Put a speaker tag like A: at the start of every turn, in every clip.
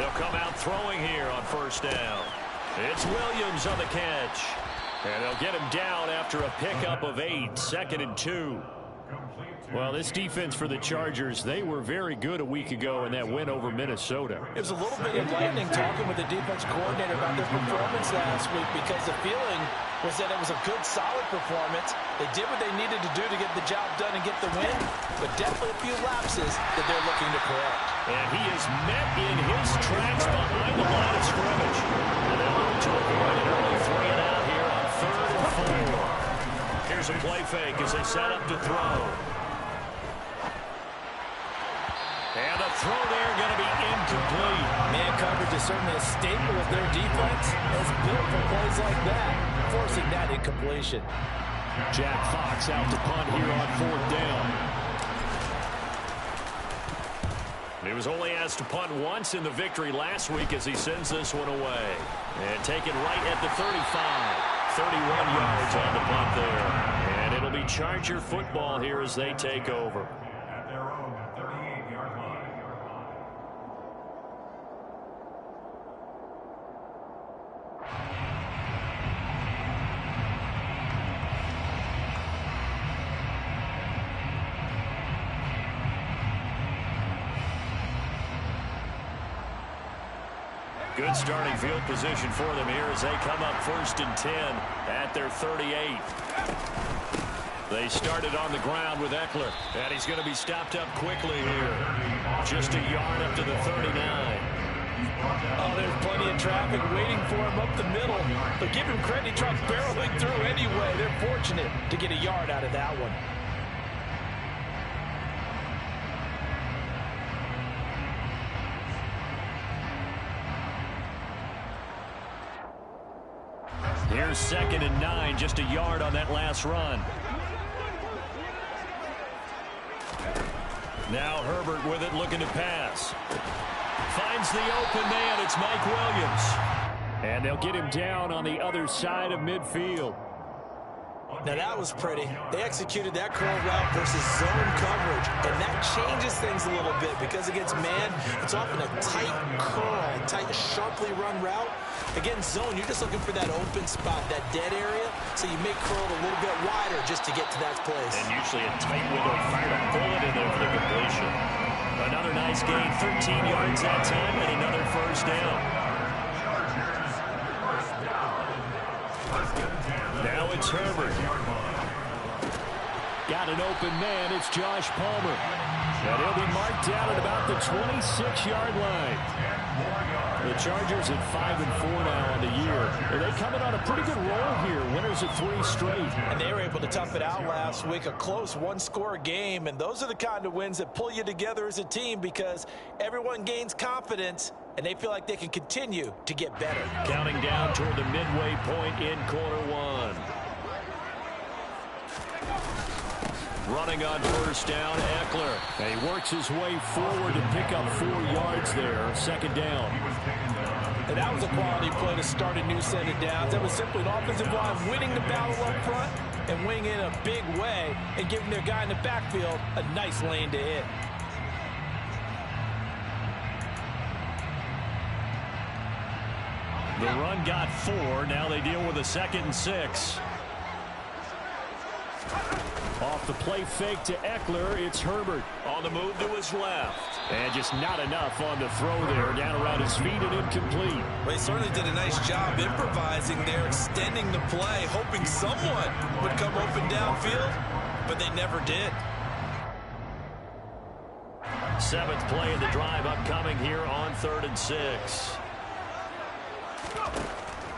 A: They'll come out throwing here on first down. It's Williams on the catch. And they'll get him down after a pickup of 8, 2nd and 2. Well, this defense for the Chargers, they were very good a week ago in that win over Minnesota.
B: It was a little bit enlightening talking with the defense coordinator about their performance last week because the feeling was that it was a good, solid performance. They did what they needed to do to get the job done and get the win, but definitely a few lapses that they're looking to correct.
A: And he is met in his tracks behind the line of scrimmage. And they'll look to avoid an early 3 and out here on 3rd and 4. Here's a play fake as they set up to throw. And the throw there going to be incomplete.
B: Man coverage is certainly a staple of their defense. It's built for plays like that, forcing that incompletion.
A: Jack Fox out to punt here on 4th down. He was only asked to punt once in the victory last week as he sends this one away. And taken right at the 35. 31 yards on the punt there. And it'll be Charger football here as they take over. Good starting field position for them here as they come up 1st and 10 at their 38. They started on the ground with Eckler, and he's going to be stopped up quickly here. Just a yard up to the 39.
B: Oh, there's plenty of traffic waiting for him up the middle. But give him credit, he tried barreling through anyway. They're fortunate to get a yard out of that one.
A: Here's 2nd and 9, just a yard on that last run. Now Herbert with it, looking to pass. Finds the open man, it's Mike Williams. And they'll get him down on the other side of midfield.
B: Now that was pretty. They executed that curl route versus zone coverage, and that changes things a little bit because against man, it's often a tight curl, tight, sharply run route. Against zone, you're just looking for that open spot, that dead area, so you make curl a little bit wider just to get to that place.
A: And usually a tight window, fired a bullet in there for the completion. Another nice gain, 13 yards that time, and another first down. Now it's Herbert. Got an open man. It's Josh Palmer. And he'll be marked down at about the 26-yard line. The Chargers at 5-4 now on the year. Are they coming on a pretty good roll here? Winners of 3 straight.
B: And they were able to tough it out last week. A close one-score game. And those are the kind of wins that pull you together as a team because everyone gains confidence and they feel like they can continue to get better.
A: Counting down toward the midway point in quarter 1. Running on first down, Eckler. And he works his way forward to pick up 4 yards there. 2nd down.
B: And that was a quality play to start a new set of downs. That was simply an offensive line winning the battle up front and winning in a big way and giving their guy in the backfield a nice lane to hit.
A: The run got 4. Now they deal with a 2nd and 6. Off the play fake to Eckler, it's Herbert on the move to his left. And just not enough on the throw there, down around his feet and incomplete.
B: Well, he certainly did a nice job improvising there, extending the play, hoping someone would come open downfield, but they never did.
A: 7th play of the drive upcoming here on 3rd and 6.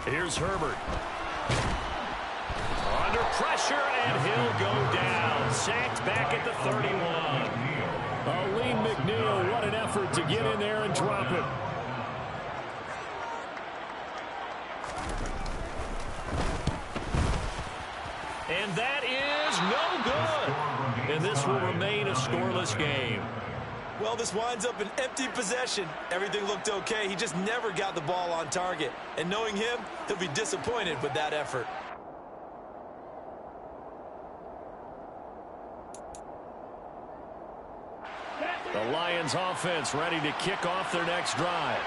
A: Here's Herbert. Under pressure, and he'll go down. Sacked back at the 31. Aleem McNeil, what an effort to get in there and drop it. And that is no good. And this will remain a scoreless game.
B: Well, this winds up an empty possession. Everything looked okay. He just never got the ball on target. And knowing him, he'll be disappointed with that effort.
A: The Lions offense ready to kick off their next drive.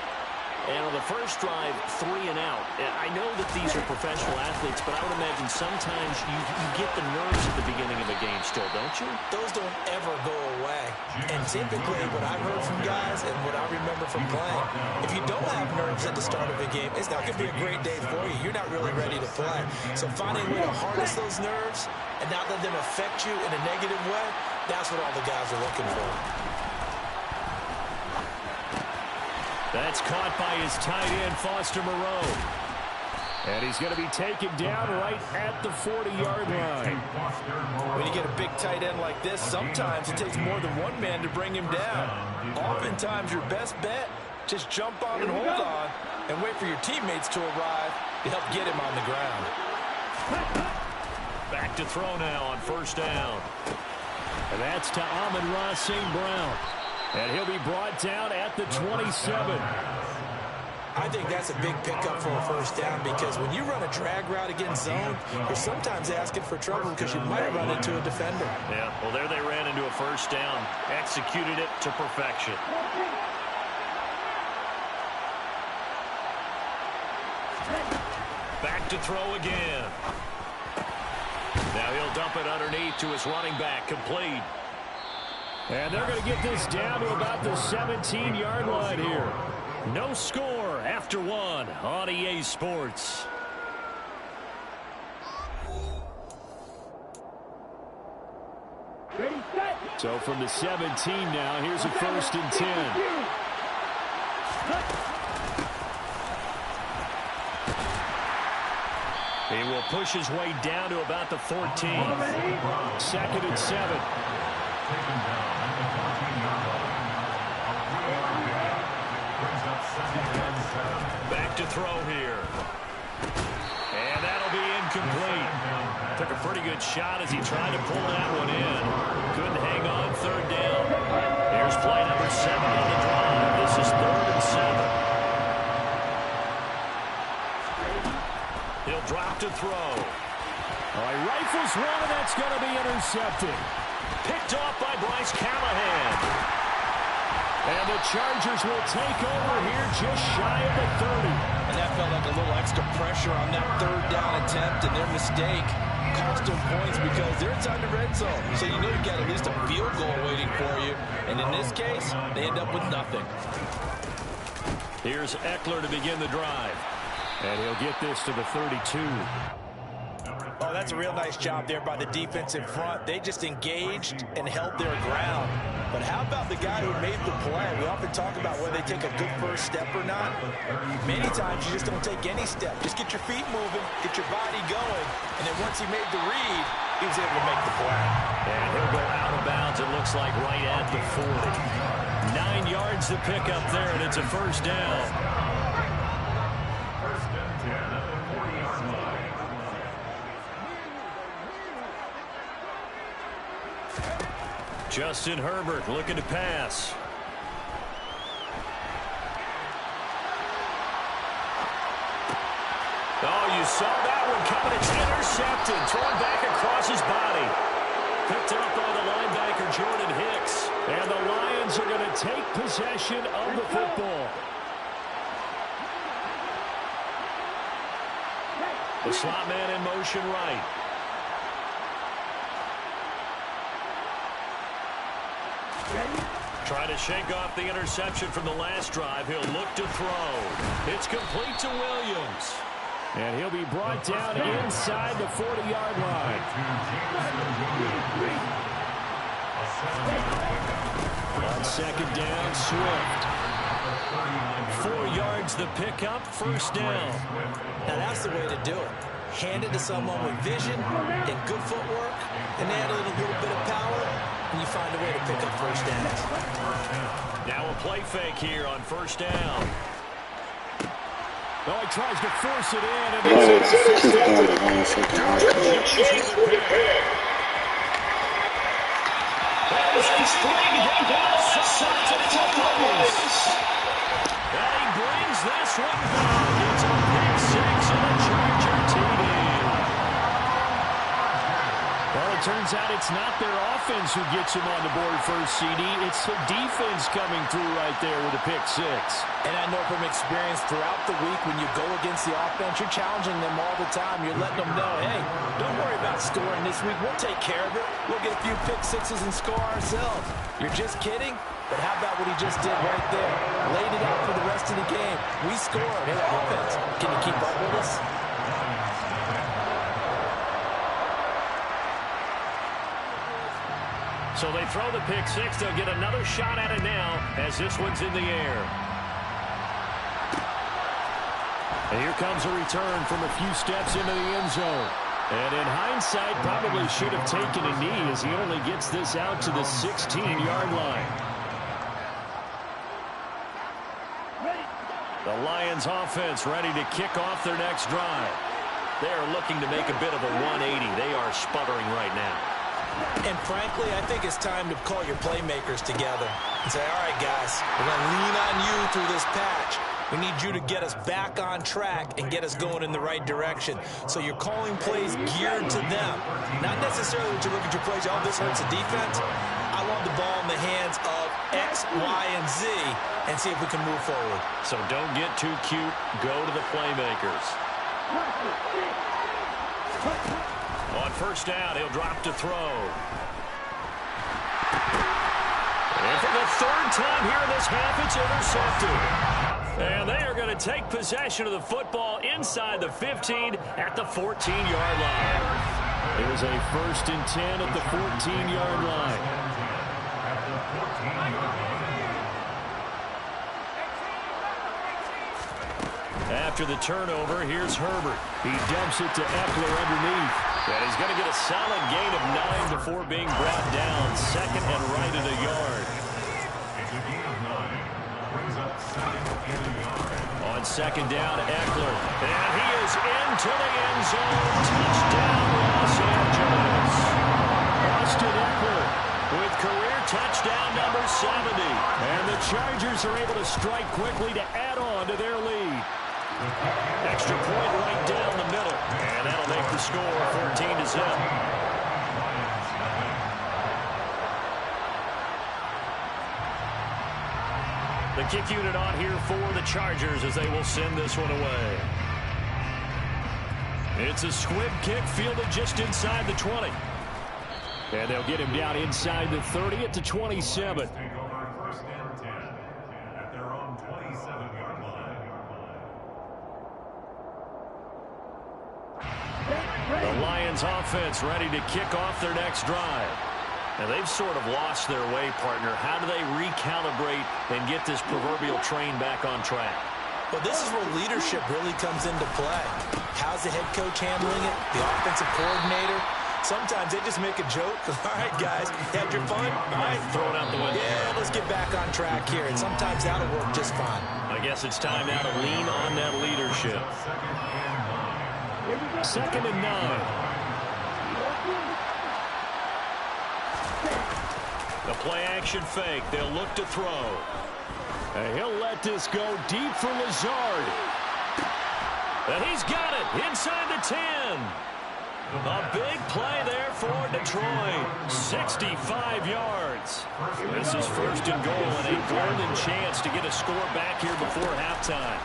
A: And on the first drive, 3 and out. I know that these are professional athletes, but I would imagine sometimes you get the nerves at the beginning of a game still, don't you?
B: Those don't ever go away. And typically, what I've heard from guys and what I remember from playing, if you don't have nerves at the start of a game, it's not going to be a great day for you. You're not really ready to play. So finding a way to harness those nerves and not let them affect you in a negative way, that's what all the guys are looking for.
A: That's caught by his tight end, Foster Moreau. And he's going to be taken down right at the 40-yard line.
B: When you get a big tight end like this, sometimes it takes more than one man to bring him down. Oftentimes, your best bet, just jump on and hold on and wait for your teammates to arrive to help get him on the ground.
A: Back to throw now on first down. And that's to Amon-Ra St. Brown. And he'll be brought down at the 27.
B: I think that's a big pickup for a first down because when you run a drag route against zone, you're sometimes asking for trouble because you might run into a defender.
A: Yeah, well, there they ran into a first down. Executed it to perfection. Back to throw again. Now he'll dump it underneath to his running back, complete. And they're going to get this down to about the 17-yard line here. No score after 1 on EA Sports. So from the 17 now, here's a 1st and 10. He will push his way down to about the 14. 2nd and 7. Back to throw here. And that'll be incomplete. Took a pretty good shot as he tried to pull that one in. Couldn't hang on 3rd down. Here's play number 7 on the drive. This is 3rd and 7. He'll drop to throw. All right, rifles one, and that's going to be intercepted. Picked off by Bryce Callahan. And the Chargers will take over here just shy of the 30.
B: And that felt like a little extra pressure on that 3rd down attempt, and their mistake cost them points because they're inside the red zone. So you know you've got at least a field goal waiting for you. And in this case, they end up with nothing.
A: Here's Eckler to begin the drive. And he'll get this to the 32.
B: Oh, that's a real nice job there by the defense in front. They just engaged and held their ground. But how about the guy who made the play? We often talk about whether they take a good first step or not. Many times you just don't take any step. Just get your feet moving, get your body going, and then once he made the read, he was able to make the play.
A: And he'll go out of bounds, it looks like, right at the 40. 9 yards to pick up there, and it's a first down. Justin Herbert looking to pass. Oh, you saw that one coming. It's intercepted. Thrown back across his body. Picked up by the linebacker, Jordan Hicks. And the Lions are going to take possession of the football. The slot man in motion right. Trying to shake off the interception from the last drive. He'll look to throw. It's complete to Williams. And he'll be brought down inside the 40-yard line. On 2nd down, Swift. 4 yards the pickup, first down.
B: Now that's the way to do it. Hand it to someone with vision and good footwork, and add a little bit of power, and you find a way to pick up first downs.
A: Now a play fake here on first down. Oh, he tries to force it in. And he brings this one back. It's a pick 6 and a Charger TD. Well, the turns out it's not their offense who gets them on the board first, CD. It's the defense coming through right there with a pick six.
B: And I know from experience throughout the week when you go against the offense, you're challenging them all the time. You're letting them know, hey, don't worry about scoring this week. We'll take care of it. We'll get a few pick sixes and score ourselves. You're just kidding? But how about what he just did right there? Laid it out for the rest of the game. We scored. Hey, offense, can you keep up with us?
A: So they throw the pick six. They'll get another shot at it now as this one's in the air. And here comes a return from a few steps into the end zone. And in hindsight, probably should have taken a knee as he only gets this out to the 16-yard line. The Lions offense ready to kick off their next drive. They are looking to make a bit of a 180. They are sputtering right now.
B: And frankly, I think it's time to call your playmakers together and say, all right, guys, we're going to lean on you through this patch. We need you to get us back on track and get us going in the right direction. So you're calling plays geared to them. Not necessarily that you look at your plays, oh, this hurts the defense. I want the ball in the hands of X, Y, and Z and see if we can move forward.
A: So don't get too cute. Go to the playmakers. On first down, he'll drop to throw. And for the third time here in this half, it's intercepted. And they are going to take possession of the football inside the 15 at the 14-yard line. It was a 1st and 10 at the 14-yard line. After the turnover, here's Herbert. He dumps it to Eckler underneath. And he's going to get a solid gain of 9 before being brought down. 2nd and right at a yard. On 2nd down, Eckler. And he is into the end zone. Touchdown, Los Angeles. Austin Eckler with career touchdown number 70. And the Chargers are able to strike quickly to add on to their lead. Extra point right down the middle. And that'll make the score 14-0. The kick unit on here for the Chargers as they will send this one away. It's a squib kick fielded just inside the 20. And they'll get him down inside the 30 at the 27. The Lions offense ready to kick off their next drive. And they've sort of lost their way, partner. How do they recalibrate and get this proverbial train back on track?
B: Well, this is where leadership really comes into play. How's the head coach handling it? The offensive coordinator? Sometimes they just make a joke. All right, guys, had your fun? All right,
A: throw it out the window.
B: Yeah, let's get back on track here. And sometimes that'll work just fine.
A: I guess it's time now to lean on that leadership. 2nd and 9. The play action fake. They'll look to throw. And he'll let this go deep for Lazard. And he's got it inside the 10. A big play there for Detroit. 65 yards. This is 1st and goal and a golden chance to get a score back here before halftime.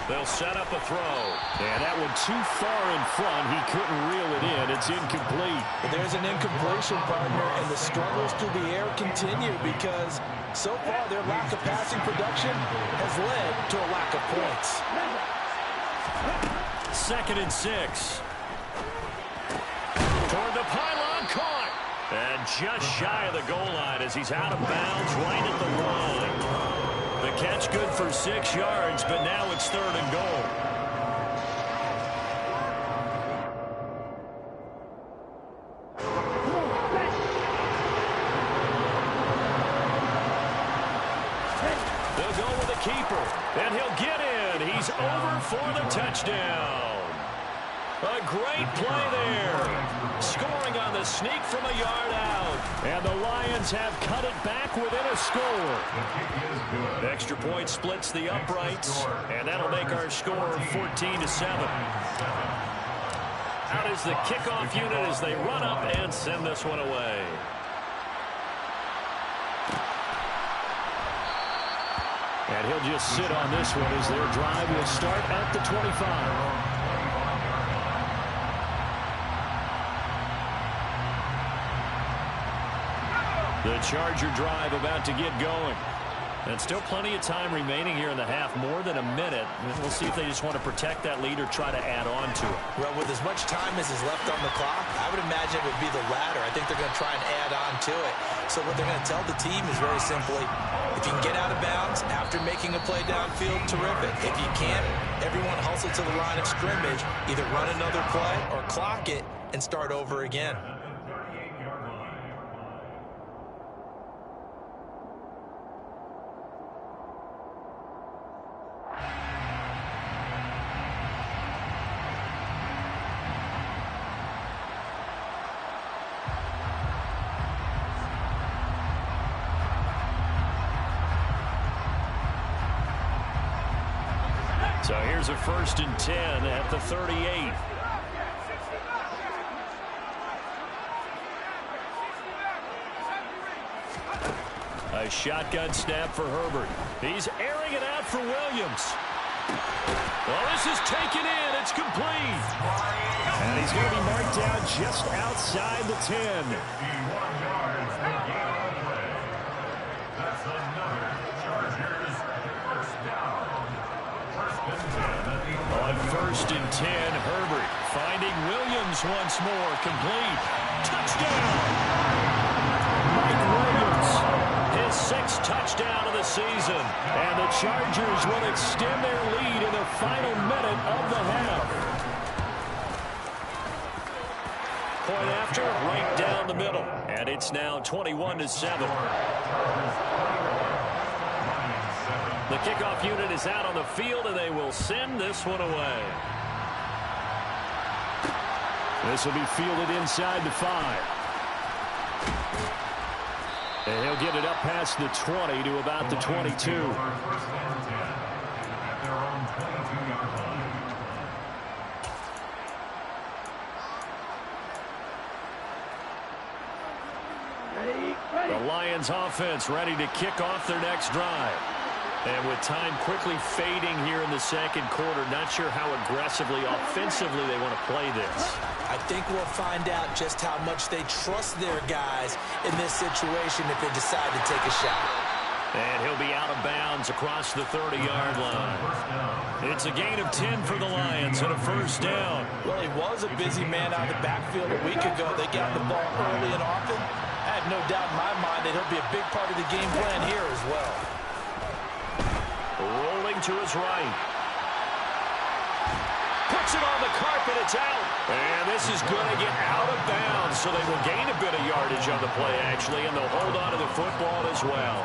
A: They'll set up a throw. And that one too far in front. He couldn't reel it in. It's incomplete.
B: But there's an incompletion, partner, and the struggles through the air continue because so far their lack of passing production has led to a lack of points.
A: 2nd and 6. Toward the pylon, caught. And just shy of the goal line as he's out of bounds right at the line. The catch good for 6 yards, but now it's 3rd and goal. They'll go with the keeper, and he'll get in. He's over for the touchdown. A great play there. Scoring on the sneak from a yard out. And the Lions have cut it back within a score. Extra point splits the uprights. And that'll make our score 14-7. Out is the kickoff unit as they run up and send this one away. And he'll just sit on this one as their drive will start at the 25. The Charger drive about to get going. And still plenty of time remaining here in the half, more than a minute. We'll see if they just want to protect that lead or try to add on to it.
B: Well, with as much time as is left on the clock, I would imagine it would be the latter. I think they're going to try and add on to it. So what they're going to tell the team is very simply, if you can get out of bounds after making a play downfield, terrific. If you can't, everyone hustle to the line of scrimmage, either run another play or clock it and start over again.
A: So here's a 1st and 10 at the 38. A shotgun snap for Herbert. He's airing it out for Williams. Well, this is taken in. It's complete. And he's going to be marked down just outside the 10. On 1st and 10, Herbert finding Williams once more. Complete. Touchdown. Mike Williams, his 6th touchdown of the season. And the Chargers will extend their lead in the final minute of the half. Point after, right down the middle. And it's now 21-7. The kickoff unit is out on the field, and they will send this one away. This will be fielded inside the 5. And he'll get it up past the 20 to about the 22. The Lions offense ready to kick off their next drive. And with time quickly fading here in the second quarter, not sure how aggressively, offensively they want to play this.
B: I think we'll find out just how much they trust their guys in this situation if they decide to take a shot.
A: And he'll be out of bounds across the 30-yard line. It's a gain of 10 for the Lions and a 1st down.
B: Well, he was a busy man out of the backfield a week ago. They got the ball early and often. I have no doubt in my mind that he'll be a big part of the game plan here as well.
A: Rolling to his right. Puts it on the carpet. It's out. And this is going to get out of bounds, so they will gain a bit of yardage on the play, actually, and they'll hold on to the football as well.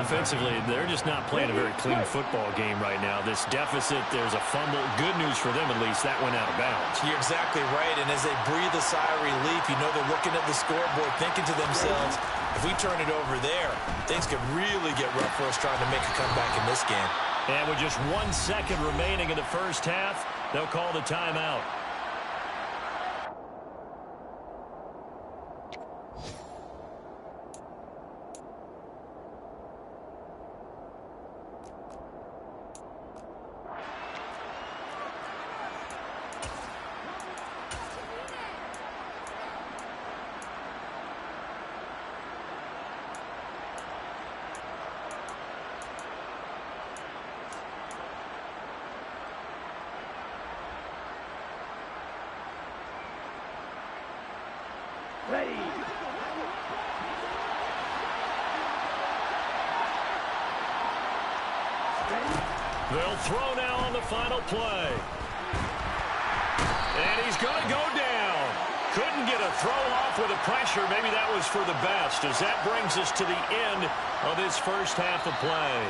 A: Offensively, they're just not playing a very clean football game right now. This deficit, there's a fumble. Good news for them, at least. That went out of bounds.
B: You're exactly right, and as they breathe a sigh of relief, you know they're looking at the scoreboard, thinking to themselves, if we turn it over there, things could really get rough for us trying to make a comeback in this game.
A: And with just 1 second remaining in the first half, they'll call the timeout.
C: Ready.
A: They'll throw now on the final play. And he's going to go down. Couldn't get a throw off with the pressure. Maybe that was for the best, as that brings us to the end of this first half of play.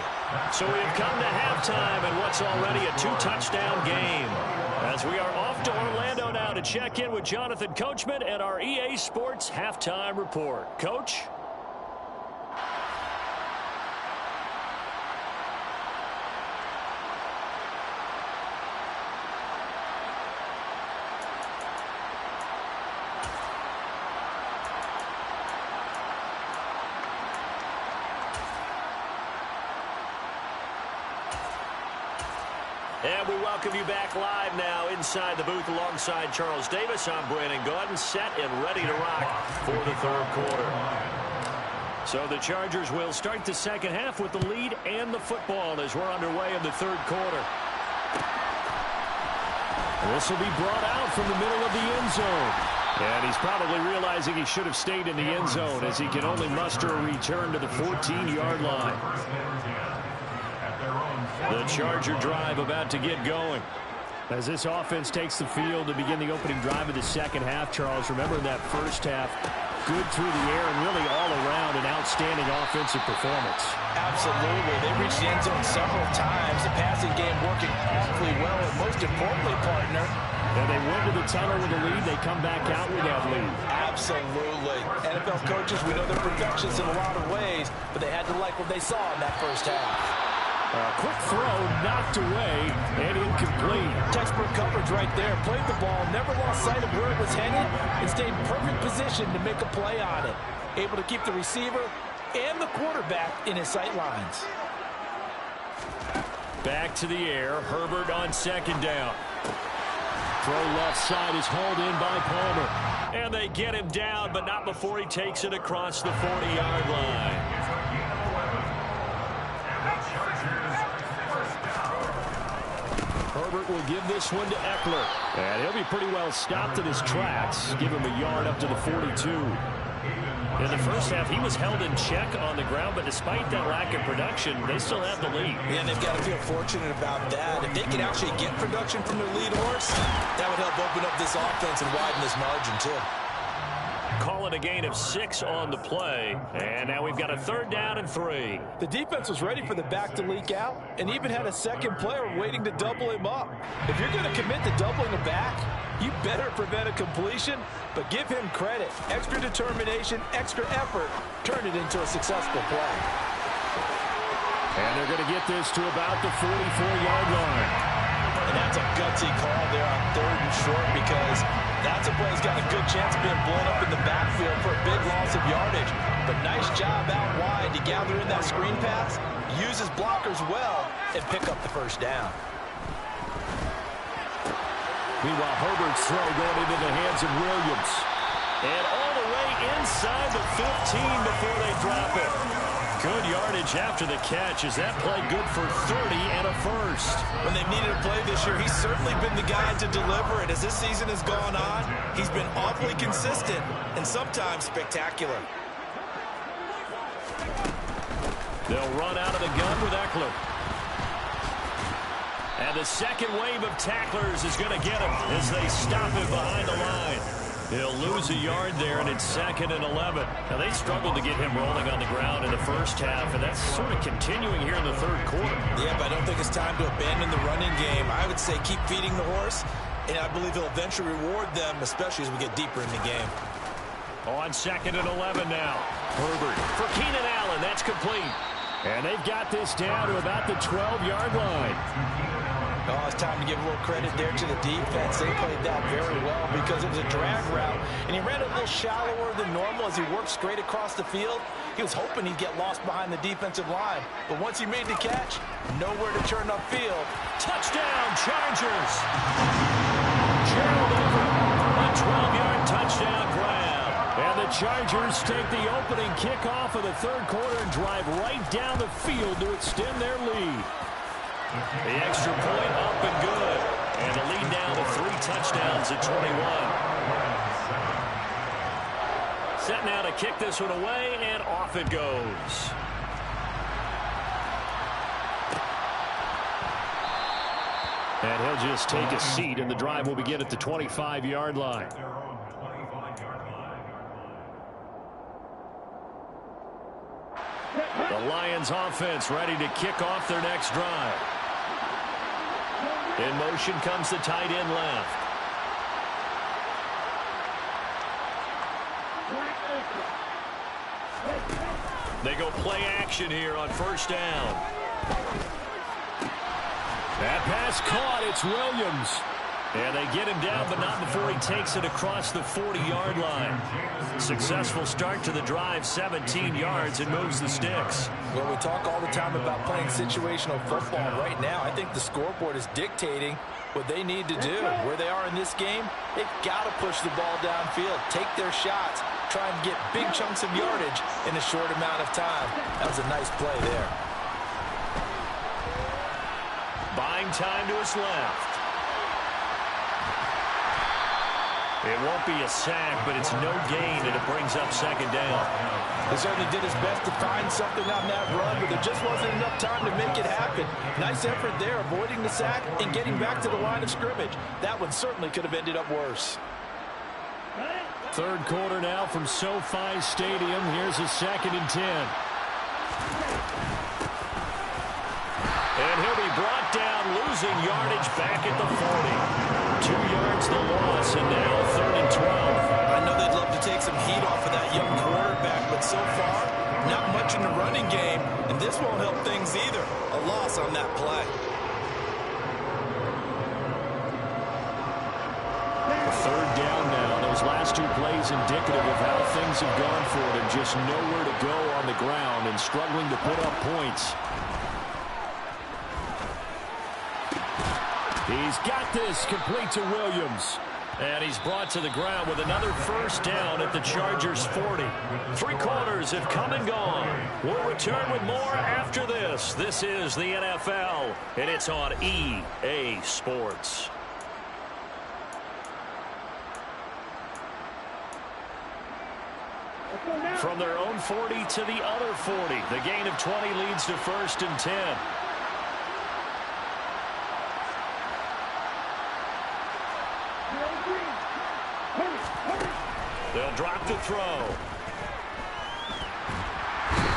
A: So we have come to halftime in what's already a 2-touchdown game. As we are off to Orlando now to check in with Jonathan Coachman and our EA Sports Halftime Report. Coach? And we welcome you back live now inside the booth alongside Charles Davis. I'm Brandon Gaudin, set and ready to rock for the third quarter. So the Chargers will start the second half with the lead and the football as we're underway in the third quarter. This will be brought out from the middle of the end zone. And he's probably realizing he should have stayed in the end zone as he can only muster a return to the 14-yard line. The Charger drive about to get going. As this offense takes the field to begin the opening drive of the second half, Charles, remember in that first half, good through the air and really all around an outstanding offensive performance.
B: Absolutely. They reached the end zone several times. The passing game working awfully well, and most importantly, partner,
A: and they went to the tunnel with a lead. They come back out with that lead.
B: Absolutely. NFL coaches, we know they're perfectionists in a lot of ways, but they had to like what they saw in that first half.
A: Quick throw, knocked away, and incomplete.
B: Textbook coverage right there. Played the ball, never lost sight of where it was headed, and stayed in perfect position to make a play on it. Able to keep the receiver and the quarterback in his sight lines.
A: Back to the air. Herbert on second down. Throw left side is hauled in by Palmer. And they get him down, but not before he takes it across the 40-yard line. Herbert will give this one to Eckler. And he'll be pretty well stopped in his tracks. Give him a yard up to the 42. In the first half, he was held in check on the ground, but despite that lack of production, they still have the lead.
B: Yeah, they've got to feel fortunate about that. If they can actually get production from their lead horse, that would help open up this offense and widen this margin, too.
A: Calling a gain of 6 on the play. And now we've got a 3rd down and 3.
B: The defense was ready for the back to leak out and even had a second player waiting to double him up. If you're going to commit to doubling a back, you better prevent a completion, but give him credit. Extra determination, extra effort, turn it into a successful play.
A: And they're going to get this to about the 44-yard line.
B: And that's a gutsy call there on 3rd and short because that's a play that's got a good chance of being blown up in the backfield for a big loss of yardage. But nice job out wide to gather in that screen pass, use his blockers well, and pick up the first down.
A: Meanwhile, Herbert's throw going into the hands of Williams. And all the way inside the 15 before they drop it. Good yardage after the catch. Is that play good for 30 and a first?
B: When they've needed a play this year, he's certainly been the guy to deliver it. As this season has gone on, he's been awfully consistent and sometimes spectacular.
A: They'll run out of the gun with Eckler. And the second wave of tacklers is going to get him as they stop him behind the line. He'll lose a yard there, and it's 2nd and 11. Now, they struggled to get him rolling on the ground in the first half, and that's sort of continuing here in the third quarter.
B: Yeah, but I don't think it's time to abandon the running game. I would say keep feeding the horse, and I believe he'll eventually reward them, especially as we get deeper in the game.
A: On 2nd and 11 now. Herbert for Keenan Allen. That's complete. And they've got this down to about the 12-yard line.
B: Oh, it's time to give a little credit there to the defense. They played that very well because it was a drag route, and he ran it a little shallower than normal as he worked straight across the field. He was hoping he'd get lost behind the defensive line, but once he made the catch, nowhere to turn upfield.
A: Touchdown, Chargers! Gerald over a 12-yard touchdown grab. And the Chargers take the opening kickoff of the third quarter and drive right down the field to extend their lead. The extra point up and good. And the lead down to 3 touchdowns at 21. Set now to kick this one away, and off it goes. And he'll just take a seat, and the drive will begin at the 25-yard line. The Lions offense ready to kick off their next drive. In motion comes the tight end left. They go play action here on first down. That pass caught. It's Williams. And they get him down, but not before he takes it across the 40-yard line. Successful start to the drive, 17 yards, and moves the sticks.
B: Well, we talk all the time about playing situational football. Right now, I think the scoreboard is dictating what they need to do. Where they are in this game, they've got to push the ball downfield, take their shots, try and get big chunks of yardage in a short amount of time. That was a nice play there.
A: Buying time to his left. It won't be a sack, but it's no gain, and it brings up second down.
B: He certainly did his best to find something on that run, but there just wasn't enough time to make it happen. Nice effort there, avoiding the sack and getting back to the line of scrimmage. That one certainly could have ended up worse.
A: Third quarter now from SoFi Stadium. Here's a 2nd and 10. And he'll be brought down, losing yardage back at the 40. 2 yards the loss, and now 3rd and 12.
B: I know they'd love to take some heat off of that young quarterback, but so far, not much in the running game, and this won't help things either. A loss on that play.
A: Third down now. Those last 2 plays indicative of how things have gone for them. Just nowhere to go on the ground and struggling to put up points. He's got this, complete to Williams. And he's brought to the ground with another first down at the Chargers' 40. 3 quarters have come and gone. We'll return with more after this. This is the NFL, and it's on EA Sports. From their own 40 to the other 40. The gain of 20 leads to 1st and 10. They'll drop to throw.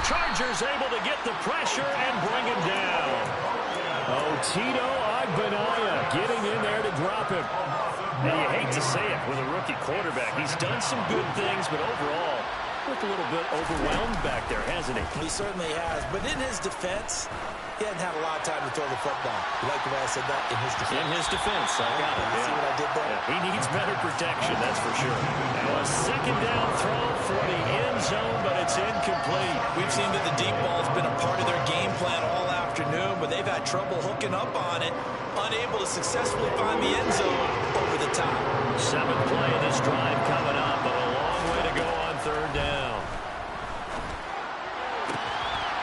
A: Chargers able to get the pressure and bring him down. Oh, Tito Agbenaya getting in there to drop him. Now, you hate to say it with a rookie quarterback. He's done some good things, but overall, looked a little bit overwhelmed back there, hasn't he?
B: He certainly has, but in his defense, he hadn't had a lot of time to throw the football. You like the way I said that? In his defense.
A: In his defense, I got it.
B: See what I did there?
A: Yeah, he needs better protection, that's for sure. Now a 2nd down throw for the end zone, but it's incomplete.
B: We've seen that the deep ball has been a part of their game plan all afternoon, but they've had trouble hooking up on it, unable to successfully find the end zone over the top.
A: 7th play of this drive coming up, but a long way to go on 3rd down.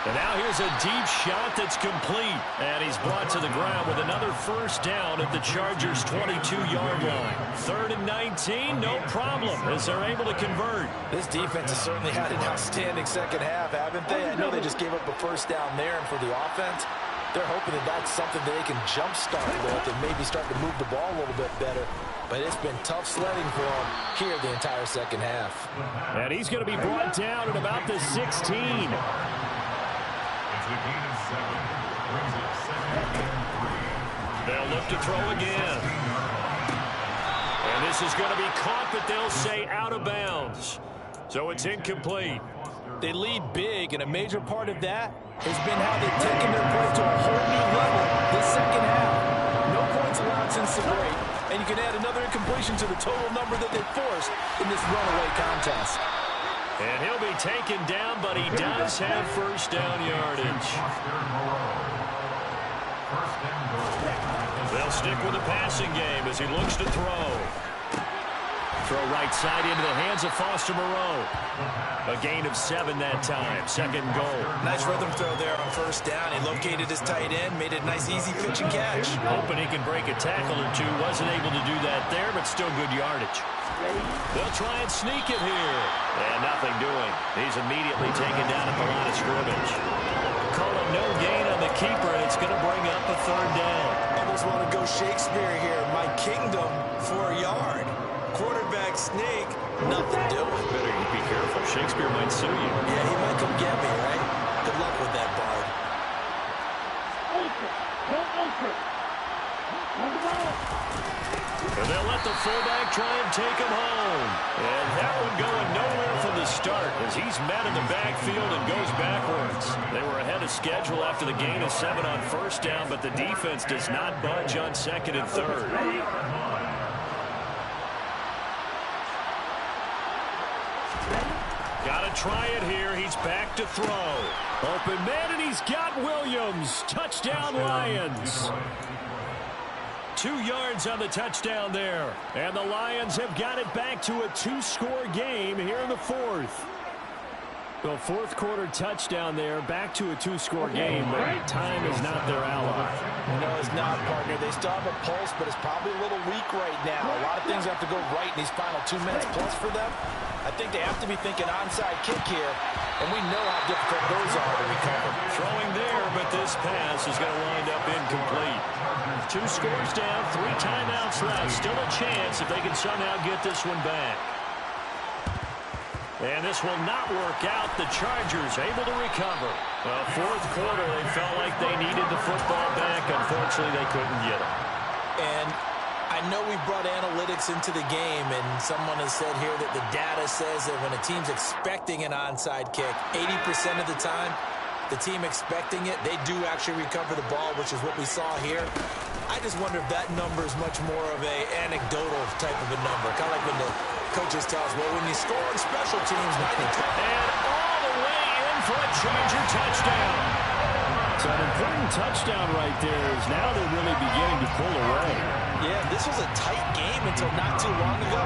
A: And now here's a deep shot that's complete. And he's brought to the ground with another first down at the Chargers' 22-yard line. 3rd and 19, no problem, as they're able to convert.
B: This defense has certainly had an outstanding second half, haven't they? I know they just gave up a first down there, and for the offense, they're hoping that that's something that they can jumpstart with and maybe start to move the ball a little bit better. But it's been tough sledding for them here the entire second half.
A: And he's going to be brought down at about the 16. They'll look to throw again. And this is going to be caught, but they'll say out of bounds. So it's incomplete.
B: They lead big, and a major part of that has been how they've taken their play to a whole new level this second half. No points allowed since the break, and you can add another incompletion to the total number that they forced in this runaway contest.
A: And he'll be taken down, but he does have first down yardage. They'll stick with the passing game as he looks to throw. Throw right side into the hands of Foster Moreau. A gain of 7 that time. 2nd and goal.
B: Nice rhythm throw there on first down. He located his tight end, made it a nice easy pitch and catch.
A: Hoping he can break a tackle or two. Wasn't able to do that there, but still good yardage. They'll try and sneak it here. And nothing doing. He's immediately taken down at the line of scrimmage. Call it no gain on the keeper, and it's going to bring up a 3rd down.
B: Almost want to go Shakespeare here. My kingdom for a yard. Quarterback sneak, nothing doing.
A: Better be careful. Shakespeare might sue you.
B: Yeah, he might come get me, right? Good luck with that, Bard.
A: And they'll let the fullback try and take him home. And that one going nowhere from the start as he's met in the backfield and goes backwards. They were ahead of schedule after the gain of 7 on first down, but the defense does not budge on 2nd and 3rd. Got to try it here. He's back to throw. Open man, and he's got Williams. Touchdown, Lions. 2 yards on the touchdown there. And the Lions have got it back to a 2-score game here in the fourth. The fourth quarter touchdown there, back to a 2-score game, but time is not their ally.
B: No, it's not, partner. They still have a pulse, but it's probably a little weak right now. A lot of things have to go right in these final 2 minutes plus for them. I think they have to be thinking onside kick here, and we know how difficult those are to recover.
A: Throwing there, but this pass is going to wind up incomplete. 2 scores down, 3 timeouts left. Still a chance if they can somehow get this one back. And this will not work out. The Chargers able to recover. Well, fourth quarter, they felt like they needed the football back. Unfortunately, they couldn't get it.
B: And I know we brought analytics into the game, and someone has said here that the data says that when a team's expecting an onside kick, 80% of the time, the team expecting it, they do actually recover the ball, which is what we saw here. I just wonder if that number is much more of a anecdotal type of a number. Kind of like when the coaches tell us, well, when you score on special teams, 90
A: and all the way in for a Charger touchdown. So an important touchdown right there is now they're really beginning to pull away.
B: Yeah, this was a tight game until not too long ago.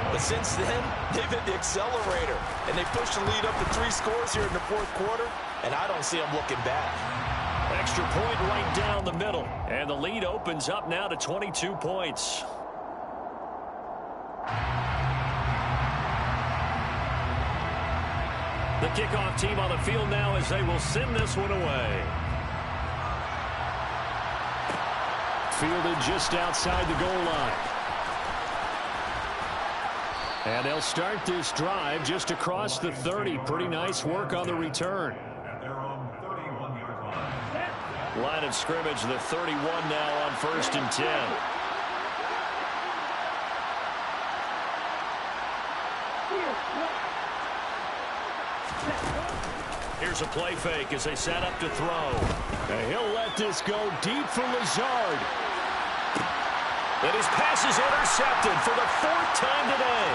B: But since then, they've hit the accelerator. And they pushed the lead up to 3 scores here in the fourth quarter. And I don't see them looking back.
A: Extra point right down the middle. And the lead opens up now to 22 points. The kickoff team on the field now as they will send this one away. Fielded just outside the goal line. And they'll start this drive just across the 30. Pretty nice work on the return. Line of scrimmage, the 31 now on 1st and 10. Here's a play fake as they set up to throw. And he'll let this go deep for Lazard. And his pass is intercepted for the 4th time today.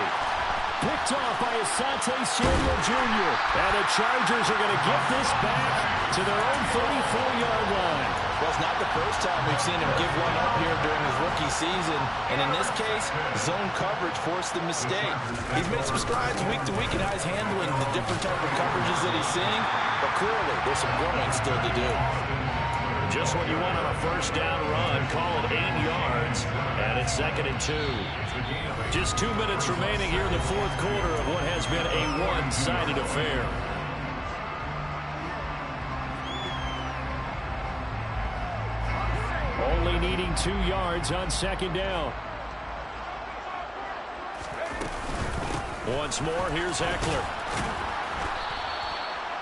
A: Picked off by Asante Samuel Jr. And the Chargers are going to get this back to their own 34-yard line.
B: Well, it's not the first time we've seen him give one up here during his rookie season. And in this case, zone coverage forced the mistake. He's made some strides week to week in how he's handling the different type of coverages that he's seeing. But clearly, there's some growing still to do.
A: Just what you want on a first down run. Call it 8 yards. And it's 2nd and 2. Just 2 minutes remaining here in the fourth quarter of what has been a one-sided affair. Only needing 2 yards on 2nd down. Once more, here's Eckler.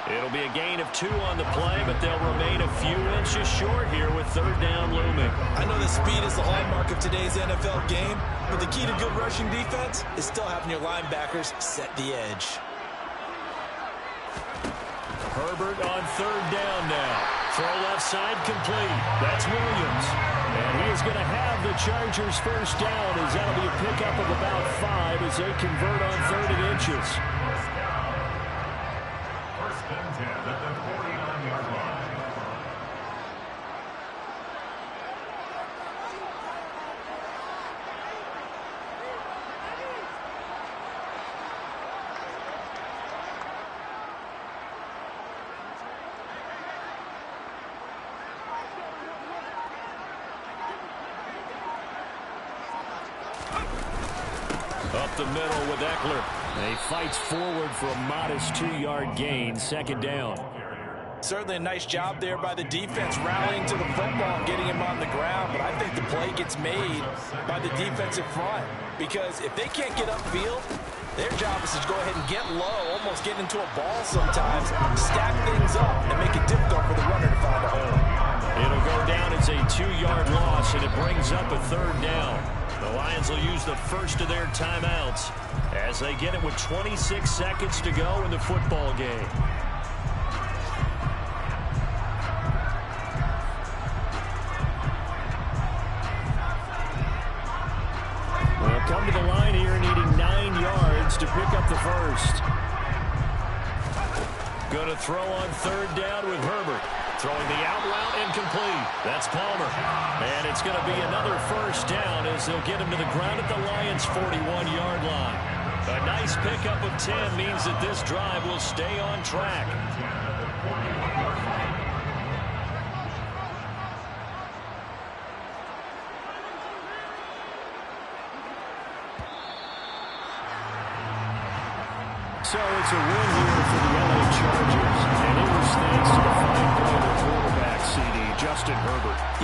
A: It'll be a gain of 2 on the play, but they'll remain a few inches short here with 3rd down looming.
B: I know that speed is the hallmark of today's NFL game, but the key to good rushing defense is still having your linebackers set the edge.
A: Herbert on 3rd down now. Throw left side complete. That's Williams. And he is going to have the Chargers first down as that'll be a pickup of about 5 as they convert on 3rd and inches. Up the middle with Eckler. He fights forward for a modest 2-yard gain. 2nd down.
B: Certainly a nice job there by the defense rallying to the football and getting him on the ground. But I think the play gets made by the defensive front. Because if they can't get upfield, their job is to go ahead and get low, almost get into a ball sometimes, stack things up, and make it difficult for the runner to find a hole.
A: It'll go down as a 2-yard loss, and it brings up a 3rd down. The Lions will use the first of their timeouts as they get it with 26 seconds to go in the football game. They'll come to the line here needing 9 yards to pick up the first. Going to throw on third down with Herbert. Throwing the out route incomplete. That's Palmer. And it's going to be another first down as they'll get him to the ground at the Lions' 41-yard line. A nice pickup of 10 means that this drive will stay on track. So it's a win here for the LA Chargers, and it was thanks to the fine play of the quarterback, CD, Justin Herbert.